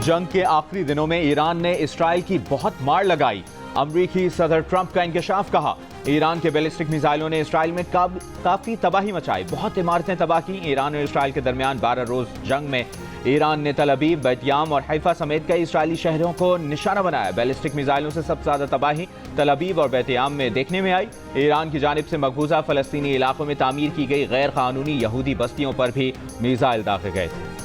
जंग के आखिरी दिनों में ईरान ने इसराइल की बहुत मार लगाई। अमरीकी सदर ट्रंप का इंकशाफ कहा। ईरान के बैलिस्टिक मिसाइलों ने इसराइल में काफी तबाही मचाई, बहुत इमारतें तबाह की। ईरान और इसराइल के दरमियान 12 रोज जंग में ईरान ने तल अबीब, बैतयाम और हैफा समेत कई इसराइली शहरों को निशाना बनाया। बैलिस्टिक मिसाइलों से सबसे ज्यादा तबाही तल अबीब और बैतयाम में देखने में आई। ईरान की जानिब से मकबूजा फलस्तीनी इलाकों में तामीर की गई गैर कानूनी यहूदी बस्तियों पर भी मिसाइल दागे गए थे।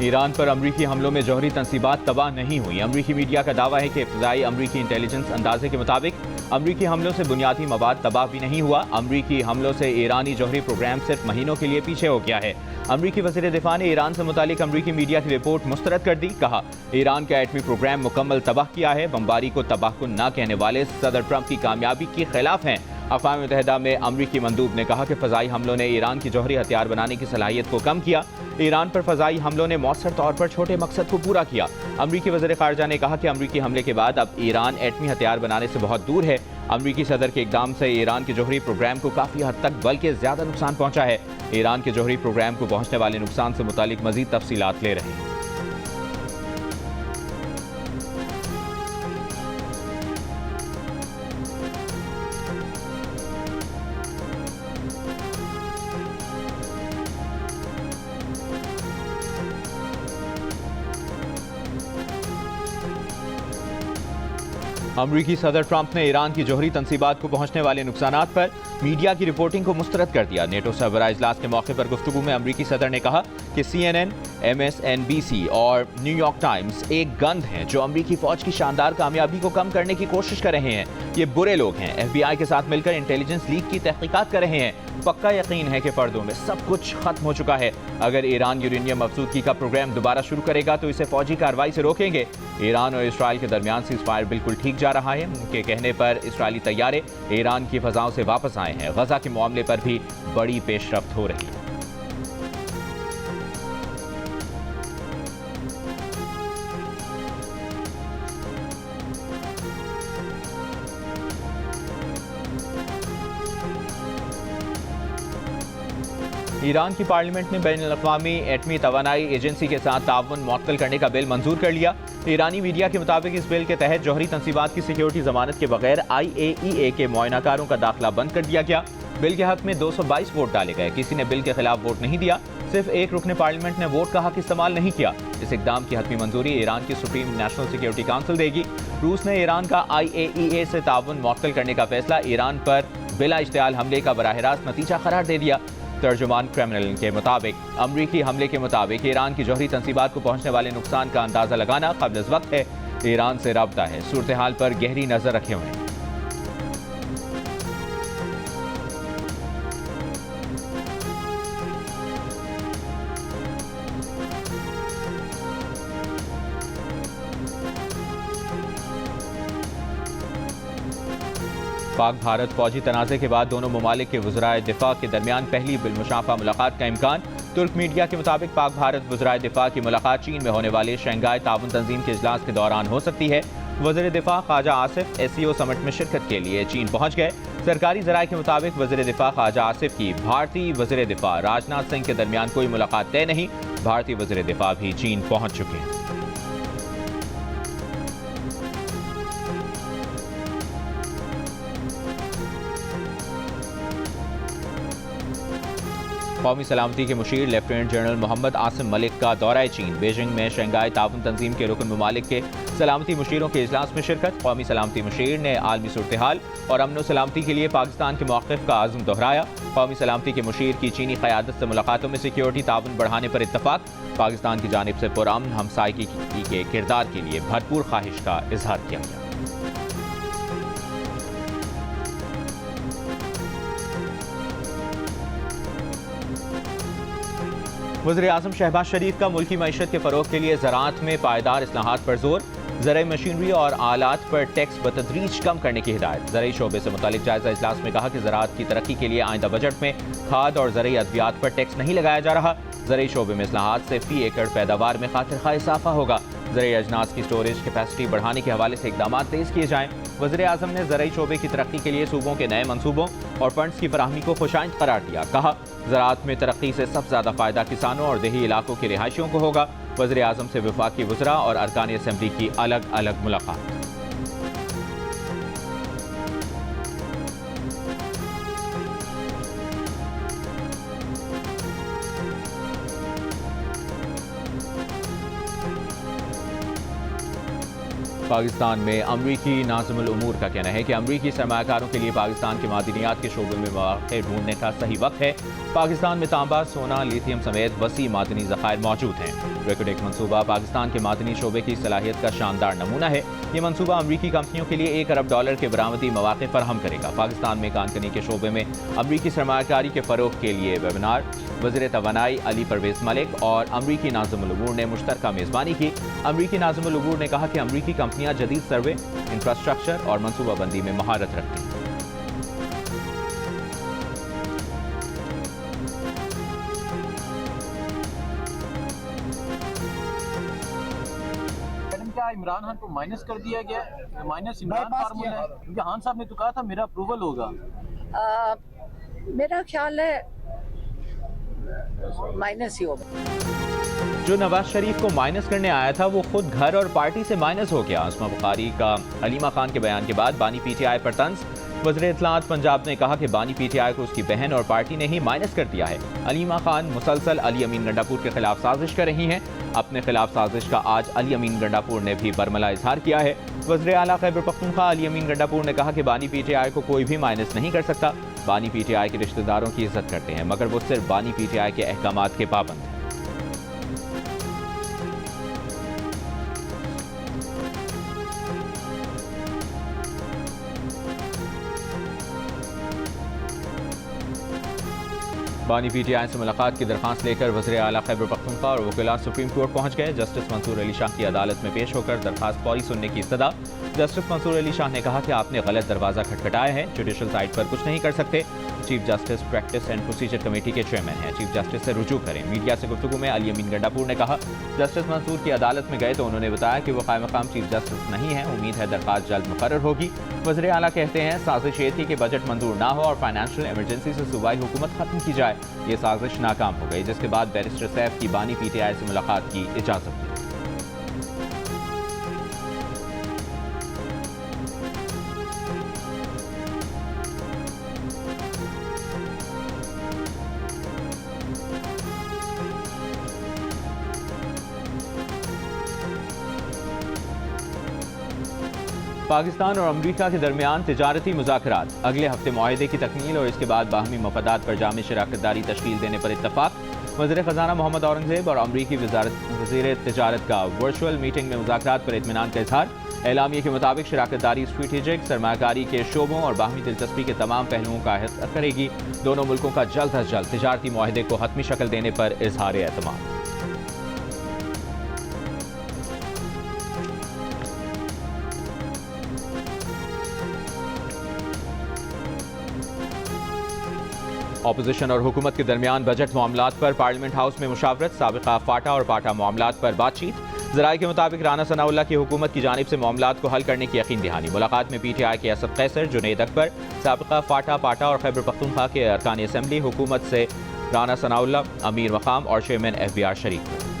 ईरान पर अमरीकी हमलों में जौहरी तंसीबात तबाह नहीं हुई। अमरीकी मीडिया का दावा है कि इब्तदाई अमरीकी इंटेलिजेंस अंदाजे के मुताबिक अमरीकी हमलों से बुनियादी मवाद तबाह भी नहीं हुआ। अमरीकी हमलों से ईरानी जौहरी प्रोग्राम सिर्फ महीनों के लिए पीछे हो गया है। अमरीकी वज़ीर दिफा ने ईरान से मुतालिक अमरीकी मीडिया की रिपोर्ट मुस्तरद कर दी। कहा, ईरान का एटमी प्रोग्राम मुकम्मल तबाह किया है। बमबारी को तबाहकुन न कहने वाले सदर ट्रंप की कामयाबी के खिलाफ हैं। अक़वाम मुत्तहिदा में अमरीकी मंदूब ने कहा कि फ़ज़ाई हमलों ने ईरान की जौहरी हथियार बनाने की सलाहियत को कम किया। ईरान पर फ़ज़ाई हमलों ने मौसर तौर पर छोटे मकसद को पूरा किया। अमरीकी वज़ीर ख़ारजा ने कहा कि अमरीकी हमले के बाद अब ईरान एटमी हथियार बनाने से बहुत दूर है। अमरीकी सदर के इक़दाम से ईरान के जौहरी प्रोग्राम को काफ़ी हद तक बल्कि ज़्यादा नुकसान पहुँचा है। ईरान के जौहरी प्रोग्राम को पहुँचने वाले नुकसान से मुतालिक मज़ीद तफ़सीलात ले रहे हैं। अमरीकी सदर ट्रंप ने ईरान की जौहरी तंसीबात को पहुंचने वाले नुकसानात पर मीडिया की रिपोर्टिंग को मुस्तरद कर दिया। नेटो सरबराह इजलास के मौके पर गुफ्तगू में अमरीकी सदर ने कहा कि CNN, MSNBC और न्यूयॉर्क टाइम्स एक गंध हैं जो अमरीकी फौज की शानदार कामयाबी को कम करने की कोशिश कर रहे हैं। ये बुरे लोग हैं। FBI के साथ मिलकर इंटेलिजेंस लीक की तहकीकात कर रहे हैं। पक्का यकीन है कि पर्दों में सब कुछ खत्म हो चुका है। अगर ईरान यूरेनियम अफसूदगी का प्रोग्राम दोबारा शुरू करेगा तो इसे फौजी कार्रवाई से रोकेंगे। ईरान और इसराइल के दरमियान सीज़फायर बिल्कुल ठीक जा रहा है। उनके कहने पर इसराइली तैयारे ईरान की फजाओं से वापस आए हैं। गजा के मामले पर भी बड़ी पेशरफ्त हो रही है। ईरान की पार्लियामेंट ने बैनुल-अक़वामी एटमी तवानाई एजेंसी के साथ ताउन मुअत्तल करने का बिल मंजूर कर लिया। ईरानी मीडिया के मुताबिक इस बिल के तहत जौहरी तंसीबात की सिक्योरिटी जमानत के बगैर IAEA के मुआयनाकारों का दाखिला बंद कर दिया गया। बिल के हक में 222 वोट डाले गए। किसी ने बिल के खिलाफ वोट नहीं दिया। सिर्फ एक रुकने पार्लियामेंट ने वोट का हक इस्तेमाल नहीं किया। इस इकदाम की हतमी मंजूरी ईरान की सुप्रीम नेशनल सिक्योरिटी काउंसिल देगी। रूस ने ईरान का IAEA से ताउन मुअत्तल करने का फैसला ईरान पर बिला इश्तियाल हमले का बराह रास्त नतीजा करार दे दिया। तर्जुमान क्रेमलिन के मुताबिक अमरीकी हमले के मुताबिक ईरान की जौहरी तंसीबात को पहुंचने वाले नुकसान का अंदाजा लगाना क़ब्ल वक्त है। ईरान से राब्ता है, सूरत हाल पर गहरी नजर रखे हुए हैं। पाक भारत फौजी तनाज़े के बाद दोनों ममालिक के वज़राए दिफा के दरमियान पहली बिलमुशाफ़ा मुलाकात का इम्कान। तुर्क मीडिया के मुताबिक पाक भारत वज़राए दिफा की मुलाकात चीन में होने वाले शंघाई ताउन तंजीम के इजलास के दौरान हो सकती है। वज़ीर दिफा ख्वाजा आसिफ SCO समिट में शिरकत के लिए चीन पहुँच गए। सरकारी ज़राए के मुताबिक वज़ीर दिफा ख्वाजा आसिफ की भारतीय वज़ीर दिफा राजनाथ सिंह के दरमियान कोई मुलाकात तय नहीं। भारतीय वज़ीर दिफा भी चीन पहुँच चुके हैं। कौमी सलामती के मुशीर लेफ्टिनेंट जनरल मोहम्मद आसिम मलिक का दौरा चीन। बीजिंग में शंघाई ताउन तंजीम के रुकन ममालिक के सलामती मुशीरों के इजलास में शिरकत। कौमी सलामती मुशीर ने आलमी सूरत हाल और अमन सलामती के लिए पाकिस्तान के मौक़िफ़ का आज़म दोहराया। कौमी सलामती के मुशीर की चीनी क़यादत से मुलाकातों में सिक्योरिटी ताउन बढ़ाने पर इत्तफाक। पाकिस्तान की जानिब से पुरअमन हमसायगी के किरदार के लिए भरपूर ख्वाहिश का इजहार किया गया। वज़ीर आज़म शहबाज शरीफ का मुल्की मईशत के फ़रोग़ के लिए ज़राअत में पायदार इस्लाहात पर जोर। ज़राई मशीनरी और आलात पर टैक्स बतदरीज कम करने की हिदायत। ज़राई शोबे से मुतालिक जायज़ा इजलास में कहा कि ज़राअत की तरक्की के लिए आइंदा बजट में खाद और ज़राई अद्वियात पर टैक्स नहीं लगाया जा रहा। ज़राई शोबे में इस्लाहात से फ़ी एकड़ पैदावार में खातिर खा इजाफा होगा। ज़राई अजनास की स्टोरेज कैपेसिटी बढ़ाने के हवाले से इकदाम तेज़ किए जाएँ। वज़ीर आज़म ने ज़राई शोबे की तरक्की के लिए सूबों के नए मनसूबों और फंड्स की फराहमी को खुशाइंद करार दिया। कहा, ज़राअत में तरक्की से सबसे ज़्यादा फ़ायदा किसानों और देही इलाकों के रिहायशियों को होगा। वज़ीर आज़म से वफाकी वज़रा और अरकान असम्बली की अलग अलग मुलाकात। पाकिस्तान में अमरीकी नाज़िमुल उमूर का कहना है कि अमरीकी सरमाकारों के लिए पाकिस्तान के मादनियात के शोबे में मौक़े ढूंढने का सही वक्त है। पाकिस्तान में तांबा, सोना, लिथियम समेत वसी मादनी ज़खायर मौजूद हैं। रेकोडेक मनसूबा पाकिस्तान के मादनी शोबे की सलाहियत का शानदार नमूना है। ये मनसूबा अमरीकी कंपनियों के लिए $1 अरब के बरामदी मौक़े फराहम करेगा। पाकिस्तान में कानकनी के शोबे में अमरीकी सरमाकारी के फ़रोग़ के लिए वेबिनार वज़ीर तवानाई अली परवेज़ मलिक और अमरीकी नाज़िमुल उमूर ने मुश्तरका मेज़बानी की। अमरीकी नाज़िमुल उमूर ने कहा कि अमरीकी कंपनियां जदीद सर्वे, इंफ्रास्ट्रक्चर और मनसूबाबंदी में महारत रखती हैं। क्या इमरान खान को माइनस कर दिया गया? माइनस इमरान फार्मूला है, क्योंकि खान साहब ने तो कहा था मेरा अप्रूवल होगा। मेरा ख्याल है माइनस ही होगा। जो नवाज शरीफ को माइनस करने आया था वो खुद घर और पार्टी से माइनस हो गया। आसमा बुखारी का हलीमा खान के बयान के बाद बानी पीटीआई पर तंज। वज़ीर इत्तलात पंजाब ने कहा कि बानी पीटीआई को उसकी बहन और पार्टी ने ही माइनस कर दिया है। हलीमा खान मुसलसल अली अमीन गंडापुर के खिलाफ साजिश कर रही हैं। अपने खिलाफ साजिश का आज अली अमीन गंडापुर ने भी बरमला इजहार किया है। वज़ीर आला खैबर पख्तूनख्वा अली अमीन गंडापुर ने कहा कि बानी पीटीआई को कोई भी माइनस नहीं कर सकता। बानी पीटीआई के रिश्तेदारों की इज्जत करते हैं, मगर वो सिर्फ बानी पीटीआई के अहकामात के पाबंद हैं। बानी पीटीआई से मुलाकात की दरखास्त लेकर वज़ीर आला खैबर पख्तूनख्वा और वकीलान सुप्रीम कोर्ट पहुंच गए। जस्टिस मंसूर अली शाह की अदालत में पेश होकर दरखास्त फौरी सुनने की इस्तदा। जस्टिस मंसूर अली शाह ने कहा कि आपने गलत दरवाज़ा खटखटाया है, जुडिशल साइड पर कुछ नहीं कर सकते। Chief justice practice and procedure committee के चेयरमैन हैं, चीफ जस्टिस से रुजू करें। मीडिया से गुफ्तगू में अली अमीन गंडापुर ने कहा, जस्टिस मंसूर की अदालत में गए तो उन्होंने बताया कि वो कायम मकाम चीफ जस्टिस नहीं है। उम्मीद है दरखास्त जल्द मुकर्रर होगी। वज़ीर आला कहते हैं साजिश ये थी कि बजट मंजूर ना हो और फाइनेंशियल इमरजेंसी से सूबाई हुकूमत खत्म की जाए। ये साजिश नाकाम हो गई, जिसके बाद बैरिस्टर सैफ की बानी पीटीआई से मुलाकात की इजाजत दी। पाकिस्तान और अमरीका के दरमियान तिजारती मुज़ाकरात, अगले हफ्ते मुआहदे की तकमील और इसके बाद बाहमी मफादात पर जामी शराकतदारी तश्कील देने पर इत्तफाक। वज़ीर ख़जाना मोहम्मद औरंगज़ेब और अमरीकी वज़ीर तिजारत का वर्चुअल मीटिंग में मुज़ाकरात पर इत्मीनान का इज़हार। एलामिया के मुताबिक शराकतदारी स्ट्रेटेजिक सरमाकारी के शोबों और बाहमी दिलचस्पी के तमाम पहलुओं का अहत करेगी। दोनों मुल्कों का जल्द अज जल्द तिजारती मुआहदे को हतमी शक्ल देने पर इज़हार एतमाद। अपोजिशन और हुकूमत के दरमियान बजट मामलात पर पार्लियामेंट हाउस में मुशावरत। साबिका फाटा और पाटा मामलात पर बातचीत। ज़राए के मुताबिक राना सनाउल्लाह की हुकूमत की जानिब से मामलात को हल करने की यकीन दहानी। मुलाकात में पीटीआई के असद कैसर, जुनैद अकबर, साबिका फाटा, पाटा और खैबर पख्तूनख्वा के अरकान असम्बली, हुकूमत से राना सनाउल्लाह, अमीर मकाम और चेयरमैन FBR शरीक हुए।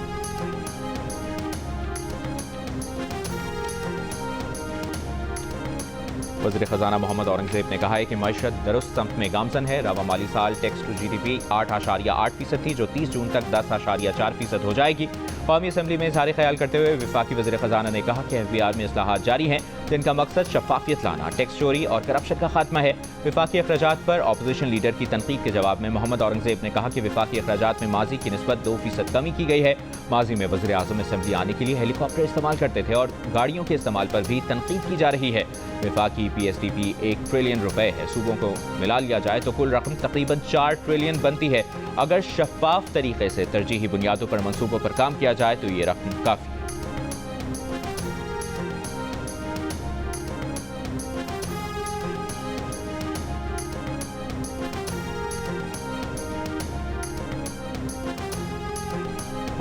वज़ीर ख़जाना मोहम्मद औरंगज़ेब ने कहा है कि मईशत दुरुस्त सम्त में गामजन है। रवा माली साल टैक्स टू GDP 8.8% थी, जो 30 जून तक 10.4% हो जाएगी। कौमी असम्बली में इज़हार ख्याल करते हुए वफाकी वज़ीर ख़जाना ने कहा कि FBR में इस्लाहात जारी हैं, जिनका मकसद शफ़ाफ़ियत लाना, टैक्स चोरी और करप्शन का खात्मा है। वफाकी अखराजात पर अपोजिशन लीडर की तनकीद के जवाब में मोहम्मद औरंगज़ेब ने कहा कि वफाकी अखराजात में माजी की निस्बत 2% कमी की गई है। माजी में वज़ीर आज़म असम्बली आने के लिए हेलीकॉप्टर इस्तेमाल करते थे और गाड़ियों के इस्तेमाल पर भी तनकीद की जा रही है। वफाकी PSDP $1 ट्रिलियन है। सूबों को मिला लिया जाए तो कुल रकम तकरीबन 4 ट्रिलियन बनती है। अगर शफाफ तरीके से तरजीही बुनियादों पर मंसूबों पर काम किया जाए तो ये रकम काफ़ी है।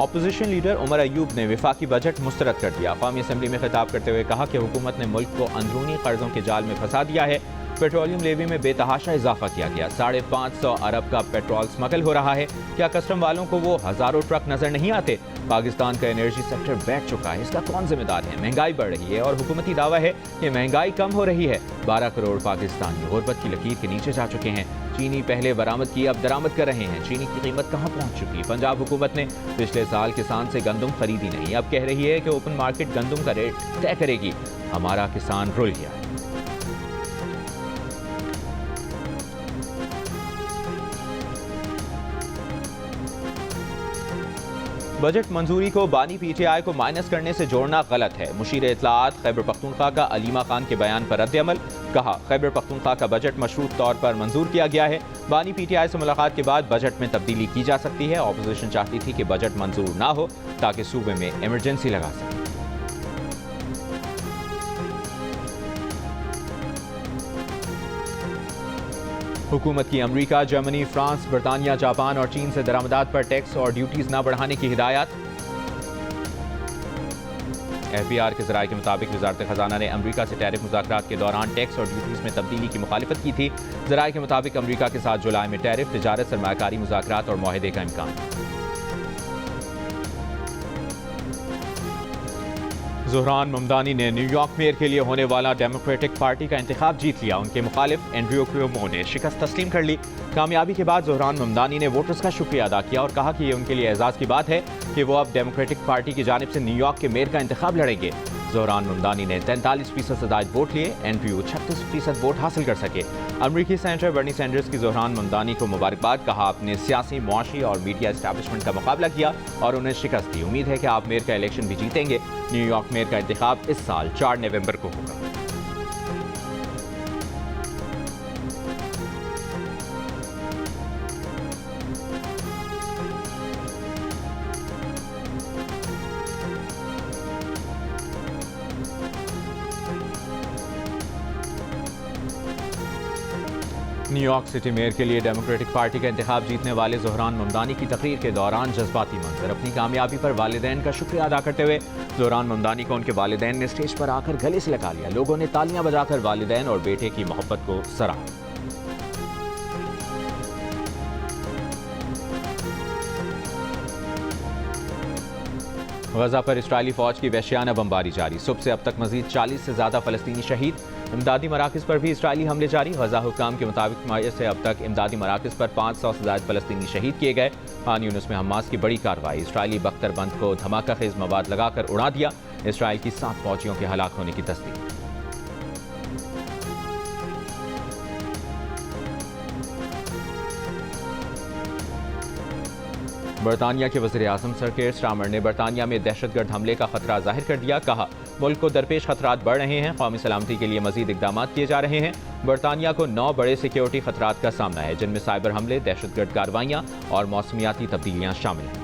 अपोजिशन लीडर उमर अयूब ने वफाकी बजट मुस्तरद कर दिया। कौमी असम्बली में खिताब करते हुए कहा कि हुकूमत ने मुल्क को अंदरूनी कर्जों के जाल में फंसा दिया है। पेट्रोलियम लेवी में बेतहाशा इजाफा किया गया। 550 अरब का पेट्रोल स्मगल हो रहा है। क्या कस्टम वालों को वो हजारों ट्रक नजर नहीं आते? पाकिस्तान का एनर्जी सेक्टर बैठ चुका है, इसका कौन जिम्मेदार है? महंगाई बढ़ रही है और हुकूमती दावा है कि महंगाई कम हो रही है। 12 करोड़ पाकिस्तानी गुर्बत की लकीर के नीचे जा चुके हैं। चीनी पहले बरामद की, अब दरामद कर रहे हैं। चीनी की कीमत कहां पहुंच चुकी है? पंजाब हुकूमत ने पिछले साल किसान से गंदम खरीदी नहीं, अब कह रही है कि ओपन मार्केट गंदम का रेट तय करेगी। हमारा किसान रुल गया है। बजट मंजूरी को बानी पीटीआई को माइनस करने से जोड़ना गलत है। मुशीर इत्तलाआत खैबर पख्तूनख्वा का अलीमा खान के बयान पर रद्द-ए-अमल। कहा, खैबर पख्तूनख्वा का बजट मशरूत तौर पर मंजूर किया गया है। बानी पीटीआई से मुलाकात के बाद बजट में तब्दीली की जा सकती है। ऑपोजिशन चाहती थी कि बजट मंजूर ना हो ताकि सूबे में इमरजेंसी लगा सके। हुकूमत की अमरीका, जर्मनी, फ्रांस, बरतानिया, जापान और चीन से दरामदात पर टैक्स और ड्यूटीज न बढ़ाने की हिदायत। एफबीआर के ज़राए के मुताबिक वज़ारत ख़जाना ने अमरीका से टैरिफ मुज़ाकरात के दौरान टैक्स और ड्यूटीज में तब्दीली की मुखालिफत की थी। ज़राए के मुताबिक अमरीका के साथ जुलाई में टैरिफ, तिजारत, सरमायाकारी मुज़ाकरात और मुआहदे का इम्कान। ज़ोहरान ममदानी ने न्यूयॉर्क मेयर के लिए होने वाला डेमोक्रेटिक पार्टी का इंतखाब जीत लिया। उनके मुखालिफ एंड्रयू क्यूमो ने शिकस्त तस्लीम कर ली। कामयाबी के बाद ज़ोहरान ममदानी ने वोटर्स का शुक्रिया अदा किया और कहा कि ये उनके लिए एजाज़ की बात है कि वो अब डेमोक्रेटिक पार्टी की जानिब से न्यूयॉर्क के मेयर का इंतखाब लड़ेंगे। ज़ोहरान ममदानी ने 43% सदायत वोट लिए, एंड्रयू 36% वोट हासिल कर सके। अमरीकी सेनेटर बर्नी सैंडर्स की ज़ोहरान ममदानी को मुबारकबाद, कहा आपने सियासी, मुआशी और मीडिया एस्टैब्लिशमेंट का मुकाबला किया और उन्हें शिकस्त दी। उम्मीद है कि आप मेयर का इलेक्शन भी जीतेंगे। न्यूयॉर्क मेयर का इंतखाब इस साल 4 नवंबर को होगा। न्यूयॉर्क सिटी मेयर के लिए डेमोक्रेटिक पार्टी का इंतखाब जीतने वाले ज़ोहरान ममदानी की तकरीर के दौरान जज्बाती मंजर। अपनी कामयाबी पर वालिदैन का शुक्रिया अदा करते हुए ज़ोहरान ममदानी को उनके वालिदैन ने स्टेज पर आकर गले से लगा लिया। लोगों ने तालियां बजाकर वालिदैन और बेटे की मोहब्बत को सराहा। गजा पर इस्राएली फौज की वहशियाना बमबारी जारी। सुबह से अब तक मजीद 40 से ज्यादा फलस्तीनी शहीद। इमदादी मराकज़ पर भी इस्राएली हमले जारी। गजा हुकाम के मुताबिक मार्च से अब तक इमदादी मराकज़ पर 500 से ज्यादा फलस्तीनी शहीद किए गए। खान यूनिस में हमास की बड़ी कार्रवाई। इस्राएली बख्तरबंद को धमाका खेज मवाद लगाकर उड़ा दिया। इस्राएल की 7 फौजियों के हलाक होने की तस्दीक। बरतानिया के वज़ीर आज़म सर केयर स्टार्मर ने बरतानिया में दहशतगर्द हमले का खतरा जाहिर कर दिया। कहा, मुल्क को दरपेश खतरात बढ़ रहे हैं, कौमी सलामती के लिए मजीद इकदाम किए जा रहे हैं। बरतानिया को 9 बड़े सिक्योरिटी खतरात का सामना है, जिनमें साइबर हमले, दहशतगर्द कार्रवाइयाँ और मौसमियाती तब्दीलियाँ शामिल हैं।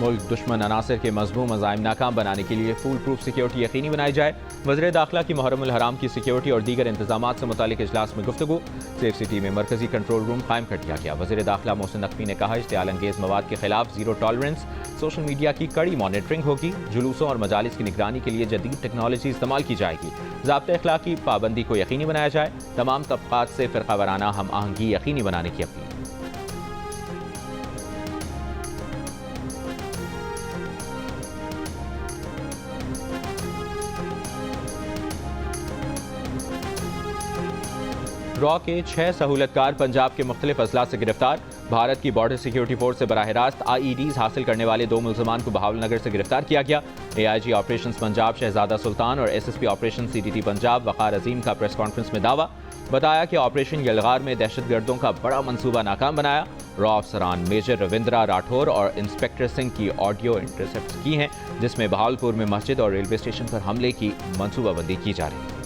मुल्क दुश्मन अनासर के मजमूम अज़ाइम नाकाम बनाने के लिए फूल प्रूफ सिक्योरिटी यकीनी बनाई जाए। वज़ीर दाखिला की मुहर्रमुल हराम की सिक्योरिटी और दीगर इंतजामात से मुतालिक इजलास में गुफ्तगू। सेफ सिटी में मरकजी कंट्रोल रूम कायम कर दिया गया। वज़ीर दाखिला मोहसिन नकवी ने कहा, इश्तियाल अंगेज मवाद के खिलाफ जीरो टॉलरेंस। सोशल मीडिया की कड़ी मॉनिटरिंग होगी। जुलूसों और मजालिस की निगरानी के लिए जदीद टेक्नोलॉजी इस्तेमाल की जाएगी। ज़ाब्ते अखलाक की पाबंदी को यकीनी बनाया जाए। तमाम तबक़ात से फ़िरक़ा वाराना हम आहंगी यकीनी बनाने की अपील। रॉ के 6 सहूलतकार पंजाब के मुख्तलिफ अजला से गिरफ्तार। भारत की बॉर्डर सिक्योरिटी फोर्स से बराह रास्त IEDs हासिल करने वाले 2 मुल्ज़मान को बहावलनगर से गिरफ्तार किया गया। AIG ऑपरेशंस पंजाब शहजादा सुल्तान और SSP ऑपरेशन CTT पंजाब वक़ार अजीम का प्रेस कॉन्फ्रेंस में दावा। बताया कि ऑपरेशन यलगार में दहशतगर्दों का बड़ा मंसूबा नाकाम बनाया। रॉ अफसरान मेजर रविंद्रा राठौर और इंस्पेक्टर सिंह की ऑडियो इंटरसेप्ट की हैं, जिसमें बहावलपुर में मस्जिद और रेलवे स्टेशन पर हमले की मनसूबाबंदी की जा रही है।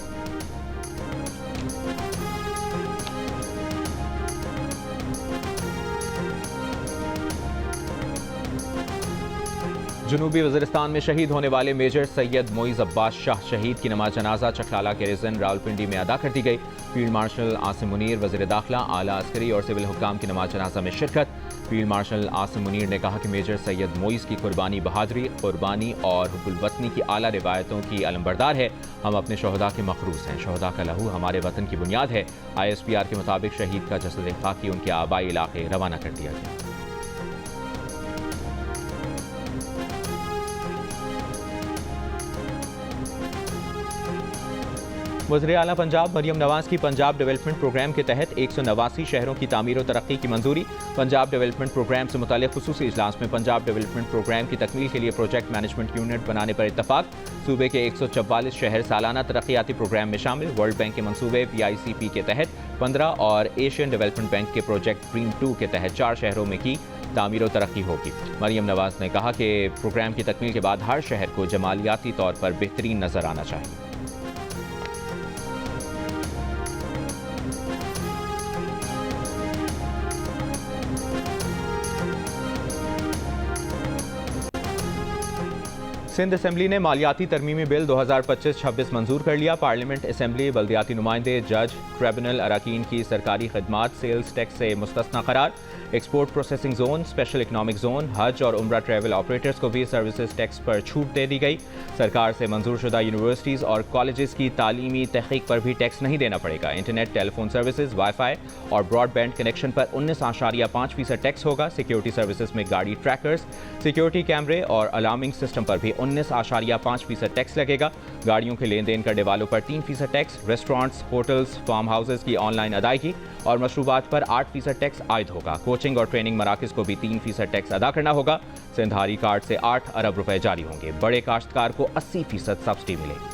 जनूबी वज़ीरिस्तान में शहीद होने वाले मेजर सैयद मोइज़ अब्बास शाह शहीद की नमाज जनाजा चखलाला के रिजन रावलपिंडी में अदा कर दी गई। फील्ड मार्शल आसिम मुनीर, वज़ीर दाखिला, आला अस्करी और सिविल हुक्काम की नमाज जनाजा में शिरकत। फील्ड मार्शल आसिम मुनीर ने कहा कि मेजर सैयद मोइज़ की कुर्बानी बहादुरी, कुर्बानी और हुब्बुल वतनी की आला रिवायतों की अलमबरदार है। हम अपने शहदा के मखरूस हैं। शहदा का लहू हमारे वतन की बुनियाद है। ISPR के मुताबिक शहीद का जसद खाकी उनके आबाई इलाके रवाना कर दिया गया। वज़ीर आला पंजाब मरियम नवाज की पंजाब डेवलपमेंट प्रोग्राम के तहत 189 शहरों की तामीर और तरक्की की मंजूरी। पंजाब डेवलपमेंट प्रोग्राम से मुताल्लिक़ खुसूसी इजलास में पंजाब डेवलपमेंट प्रोग्राम की तकमील के लिए प्रोजेक्ट मैनेजमेंट यूनिट बनाने पर इत्तफाक। सूबे के 144 शहर सालाना तरक्याती प्रोग्राम में शामिल। वर्ल्ड बैंक के मंसूबे PICP के तहत 15 और एशियन डेवलपमेंट बैंक के प्रोजेक्ट ड्रीम 2 के तहत 4 शहरों में की तामीर और तरक्की होगी। मरियम नवाज ने कहा कि प्रोग्राम की तकमील के बाद हर शहर को जमालियाती तौर पर बेहतरीन नजर आना चाहिए। सिंध असेंबली ने मालियाती तरमीमी बिल 2025-26 मंजूर कर लिया। पार्लियामेंट असेंबली बल्दियाती नुमाइंदे, जज, ट्रिब्यूनल अरकान की सरकारी खदमात सेल्स टैक्स से मुस्तस्ना करार। Export processing zone, special economic zone, हज और उम्रा ट्रैवल ऑपरेटर्स को भी सर्विसेज टैक्स पर छूट दे दी गई। सरकार से मंजूर शुदा यूनिवर्सिटीज़ और कॉलेजेस की तालीमी तहकीक पर भी टैक्स नहीं देना पड़ेगा। इंटरनेट, टेलीफोन सर्विसेज, वाईफाई और ब्रॉडबैंड कनेक्शन पर 19.5% टैक्स होगा। सिक्योरिटी सर्विसेज में गाड़ी ट्रैकर्स, सिक्योरिटी कैमरे और अलार्मिंग सिस्टम पर भी 19.5% टैक्स लगेगा। गाड़ियों के लेन देन करने वालों पर 3% tax. Restaurants, hotels, farm houses की ऑनलाइन अदायगी और मशरूबात पर 8% टैक्स आयद होगा। कोचिंग और ट्रेनिंग मराकज को भी 3% टैक्स अदा करना होगा। सिंधारी कार्ड से 8 अरब रुपए जारी होंगे। बड़े काश्तकार को 80% सब्सिडी मिलेगी।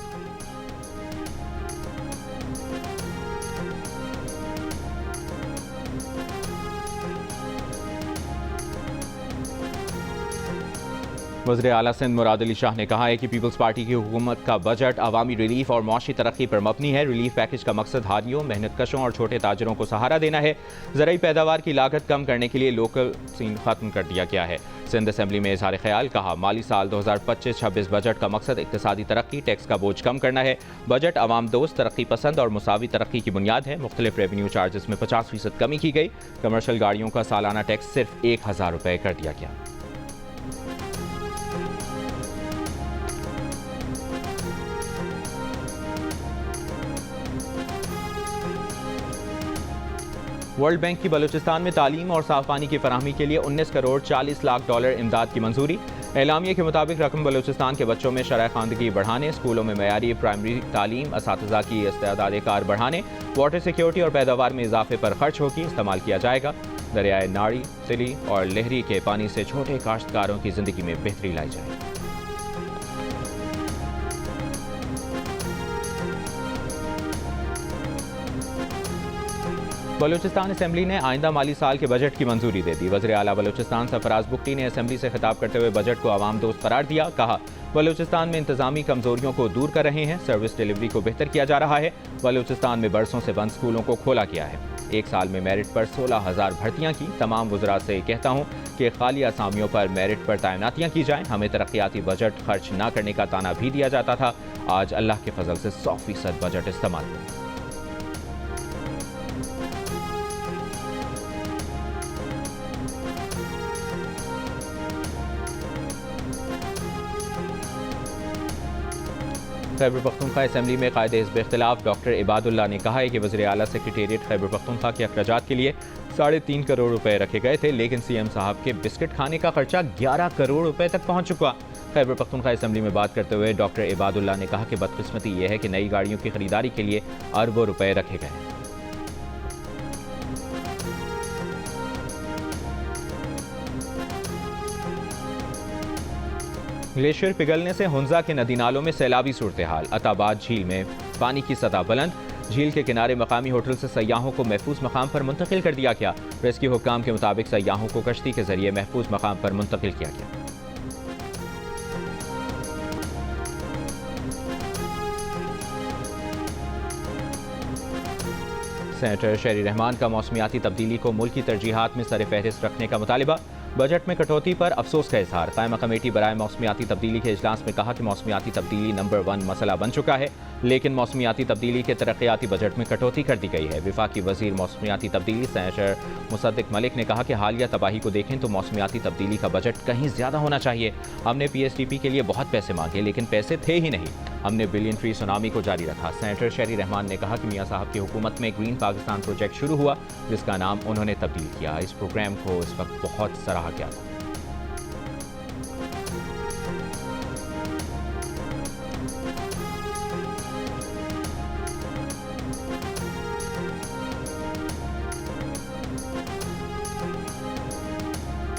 वज़ीर आला सिंध मुराद अली शाह ने कहा है कि पीपल्स पार्टी की हुकूमत का बजट अवामी रिलीफ और मौशी तरक्की पर मबनी है। रिलीफ पैकेज का मकसद हादियों, मेहनत कशों और छोटे ताजरों को सहारा देना है। ज़राई पैदावार की लागत कम करने के लिए लोकल सीन खत्म कर दिया गया है। सिंध असेंबली में इज़हार ख्याल कहा, माली साल 2025-26 बजट का मकसद इक्तिसादी तरक्की, टैक्स का बोझ कम करना है। बजट अवाम दोस्त, तरक्की पसंद और मुसावी तरक्की की बुनियाद है। मुख्तलिफ रेवेन्यू चार्जेस में 50% कमी की गई। कमर्शल गाड़ियों का सालाना टैक्स सिर्फ 1000 रुपये कर दिया गया। वर्ल्ड बैंक की बलूचिस्तान में तालीम और साफ पानी की फराहमी के लिए 19 करोड़ 40 लाख डॉलर इमदाद की मंजूरी। एलामिया के मुताबिक रकम बलूचिस्तान के बच्चों में शरह खानदगी बढ़ाने, स्कूलों में मयारी प्राइमरी तालीम, असातिज़ा की इस्तेदाद कार बढ़ाने, वाटर सिक्योरिटी और पैदावार में इजाफे पर खर्च होगी इस्तेमाल किया जाएगा। दरियाए नाड़ी, सिली और लहरी के पानी से छोटे काश्तकारों की जिंदगी में बेहतरी लाई जाएगी। बलूचिस्तान असेंबली ने आइंदा माली साल के बजट की मंजूरी दे दी। वज़ीर आला बलूचिस्तान सरफराज बुख्ती ने असेंबली से खिताब करते हुए बजट को आवाम दोस्त करार दिया। कहा, बलूचिस्तान में इंतजामी कमजोरियों को दूर कर रहे हैं, सर्विस डिलीवरी को बेहतर किया जा रहा है। बलूचिस्तान में बरसों से बंद स्कूलों को खोला गया है। एक साल में मेरिट पर 16,000 भर्तियाँ की। तमाम वज़रा से कहता हूँ कि खाली असामियों पर मेरिट पर तैनातियाँ की जाएँ। हमें तरक्याती बजट खर्च न करने का ताना भी दिया जाता था। आज अल्लाह के फजल से 100% बजट इस्तेमाल हुआ। खैबर पख्तूनख्वा असेंबली में कायदे हिज़्ब इख्तिलाफ डॉक्टर इबादुल्लाह ने कहा है कि वज़ीर आला सेक्रेटेरिएट खैबर पख्तूनख्वा के अखराजात के लिए 3.5 करोड़ रुपए रखे गए थे, लेकिन CM साहब के बिस्किट खाने का खर्चा 11 करोड़ रुपए तक पहुंच चुका। खैबर पख्तूनख्वा असेंबली में बात करते हुए डॉक्टर इबादुल्लाह ने कहा कि बदकिस्मती यह है कि नई गाड़ियों की खरीदारी के लिए अरबों रुपए रखे गए हैं। ग्लेशियर पिघलने से हुंजा के नदी नालों में सैलाबी सूरत हाल। अताबाद झील में पानी की सतह बुलंद। झील के किनारे मकामी होटल से सयाहों को महफूज मकाम पर मुंतकिल कर दिया गया। रेस्क्यू हुक्काम के मुताबिक सयाहों को कश्ती के जरिए महफूज मकाम पर मुंतकिल किया गया। सेनेटर शहरी रहमान का मौसमियाती तब्दीली को मुल्क की तरजीहात में सर फहरिस्त रखने का मुतालिबा। बजट में कटौती पर अफसोस का इजहार। कायमा कमेटी बराए मौसमियाती तब्दीली के इजलास में कहा कि मौसमियाती तब्दीली नंबर 1 मसला बन चुका है, लेकिन मौसमियाती तब्दीली के तरक्याती बजट में कटौती कर दी गई है। वफाकी वजीर मौसमियाती तब्दीली सेनेटर मुसद्दिक मलिक ने कहा कि हालिया तबाही को देखें तो मौसमियाती तब्दीली का बजट कहीं ज़्यादा होना चाहिए। हमने PSDP के लिए बहुत पैसे मांगे, लेकिन पैसे थे ही नहीं। हमने बिलियन ट्री सुनामी को जारी रखा। सेनेटर शहरी रहमान ने कहा कि मियां साहब की हुकूमत में ग्रीन पाकिस्तान प्रोजेक्ट शुरू हुआ, जिसका नाम उन्होंने तब्दील किया। इस प्रोग्राम को इस वक्त बहुत सराहा गया था।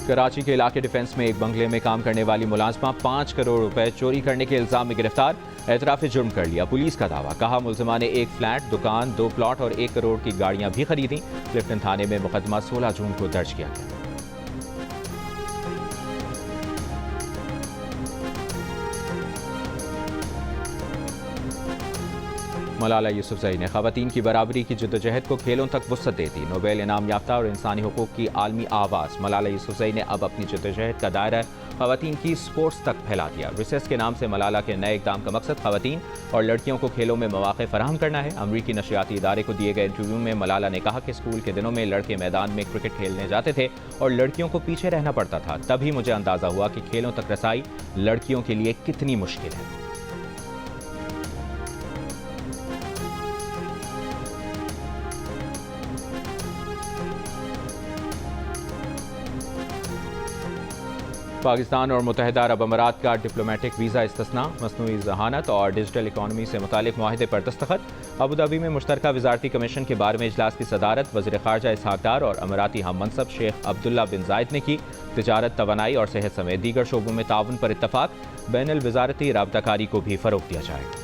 कराची के इलाके डिफेंस में एक बंगले में काम करने वाली मुलाजमा 5 करोड़ रुपए चोरी करने के इल्जाम में गिरफ्तार। एतराफ़ जुर्म कर लिया पुलिस का दावा। कहा मुलजिमा ने एक फ्लैट, दुकान, 2 प्लॉट और 1 करोड़ की गाड़ियां भी खरीदी। क्लिफ्टन थाने में मुकदमा 16 जून को दर्ज किया गया। मलाला यूसुफजई ने खवातीन की बराबरी की जद्दोजहद को खेलों तक वुसअत दे दी। नोबेल इनाम याफ्ता और इंसानी हुकूक की आलमी आवाज़ मलाला यूसुफजई ने अब अपनी जद्दोजहद का दायरा खवातीन की स्पोर्ट्स तक फैला दिया। रिसेस के नाम से मलाला के नए इक़दाम का मकसद खवातीन और लड़कियों को खेलों में मौक़े फराहम करना है। अमरीकी नशरियाती इदारे को दिए गए इंटरव्यू में मलाला ने कहा कि स्कूल के दिनों में लड़के मैदान में क्रिकेट खेलने जाते थे और लड़कियों को पीछे रहना पड़ता था। तभी मुझे अंदाज़ा हुआ कि खेलों तक रसाई लड़कियों के लिए कितनी मुश्किल है। पाकिस्तान और मुत्तहिदा अरब अमारात का डिप्लोमेटिक वीज़ा इस्तिस्ना, मसनूई ज़हानत और डिजिटल इकॉनमी से मुतालिक मुआहदे पर दस्तखत। अबू धाबी में मुश्तरका वज़ारती कमीशन के बारे में इजलास की सदारत वज़ीर ख़ारजा इसहाक़ डार और अमाराती हम मनसब शेख अब्दुल्ला बिन जायद ने की। तिजारत, तवानाई और सेहत समेत दीगर शोबों में ताउन पर इत्तफाक। बैनुल वज़ारती राबताकारी को भी फ़रोग़ दिया जाएगा।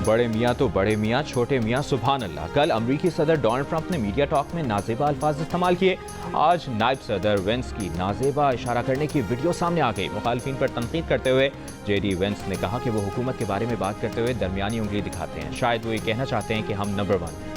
बड़े मियाँ तो बड़े मियाँ, छोटे मियाँ सुभान अल्लाह। कल अमरीकी सदर डोनाल्ड ट्रंप ने मीडिया टॉक में नाजेबा अल्फाज इस्तेमाल किए। आज नायब सदर वेंस की नाजेबा इशारा करने की वीडियो सामने आ गई। मुखालिफिन पर तनकीद करते हुए JD वेंस ने कहा कि वो हुकूमत के बारे में बात करते हुए दरमियानी उंगली दिखाते हैं। शायद वो ये कहना चाहते हैं कि हम नंबर 1 हैं।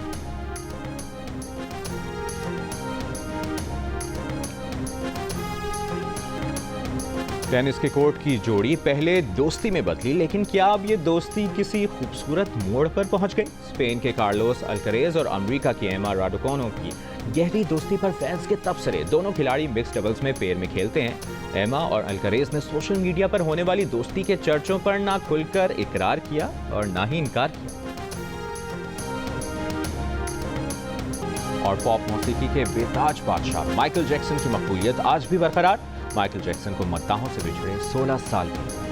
टेनिस के कोर्ट की जोड़ी पहले दोस्ती में बदली, लेकिन क्या अब ये दोस्ती किसी खूबसूरत मोड़ पर पहुंच गई? स्पेन के कार्लोस अल्करेज और अमेरिका की एमा राडुकोनो की गहरी दोस्ती पर फैंस के तबसरे। दोनों खिलाड़ी मिक्स्ड डबल्स में पेयर में खेलते हैं। एमा और अल्करेज ने सोशल मीडिया पर होने वाली दोस्ती के चर्चों पर ना खुलकर इकरार किया और ना ही इनकार किया। और पॉप मौसीकी के बेताज बादशाह माइकल जैक्सन की मकबूलियत आज भी बरकरार। माइकल जैक्सन को मद्दाहों से बिछड़े 16 साल बीत गए।